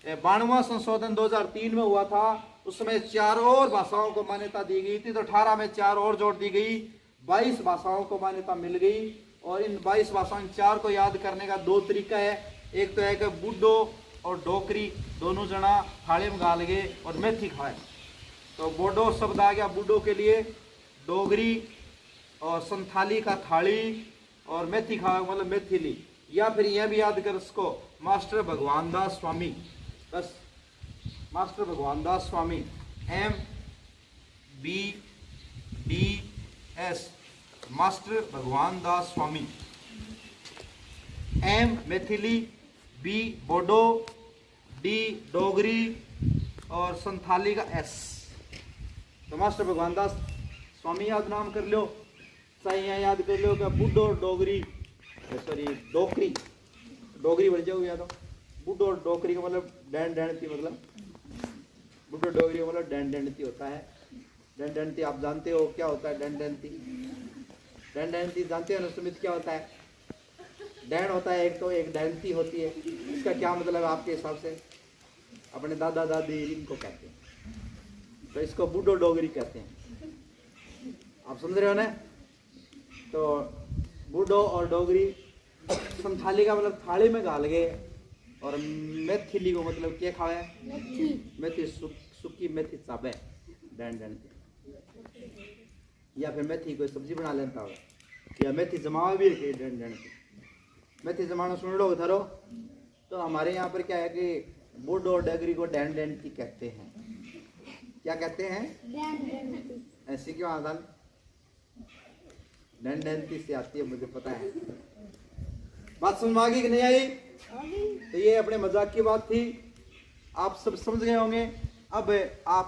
92वां संशोधन 2003 में हुआ था, उसमें 4 और भाषाओं को मान्यता दी गई थी। तो 18 में 4 और जोड़ दी गई, 22 भाषाओं को मान्यता मिल गई। और इन 22 भाषाओं 4 को याद करने का 2 तरीका है। एक तो है कि बुड्डो और डोकरी दोनों जना थाली में गाल गए और मेथी खाए। तो बोडो शब्द आ गया बुड्डो के लिए, डोगरी और संथाली का थाली, और मेथी खाए मतलब मेथिली। या फिर यह भी याद कर उसको, मास्टर भगवान दास स्वामी, बस मास्टर भगवान दास स्वामी, MBDS, मास्टर भगवान दास स्वामी। M Maithili, B Bodo, D Dogri और संथाली का S। तो मास्टर भगवान दास स्वामी याद नाम कर लो, सही यहाँ याद कर लो क्या, बुड्डो डोगरी, सॉरी डोकरी, डोगरी बढ़ जाओ या तो बुड्डो डोकरी का मतलब डैन डैनती, मतलब बुड्डो डोगरी का मतलब डैन डैनती होता है। डैन डैनती आप जानते हो क्या होता है? डैन डैनती, डैन डैनती जानते हो ना सुमित, क्या होता है? डैन होता है एक, तो एक डैनती होती है। इसका क्या मतलब है आपके हिसाब से? अपने दादा दादी इनको कहते हैं, तो इसको बुड्डो डोगरी कहते हैं। आप समझ रहे हो ना? तो बुड्डो और डोगरी, संथाली का मतलब थाली में गाल गए, और मेथिली को मतलब क्या खावे? मेथी, सुखी मेथी चाबे, डैन डैन। या फिर मेथी कोई सब्जी बना लेता हो, या मेथी जमावा भी रखे डैन डैन। मेथी जमाना सुन लो उधरो। तो हमारे यहाँ पर क्या है कि बुड्डो और डोगरी को डैन डैन की कहते हैं। क्या कहते हैं? ऐसी क्यों आसान? डैन डैनती से आती है, मुझे पता है। बात समझ में आ गई कि नहीं आई? तो ये अपने मजाक की बात थी, आप सब समझ गए होंगे। अब आप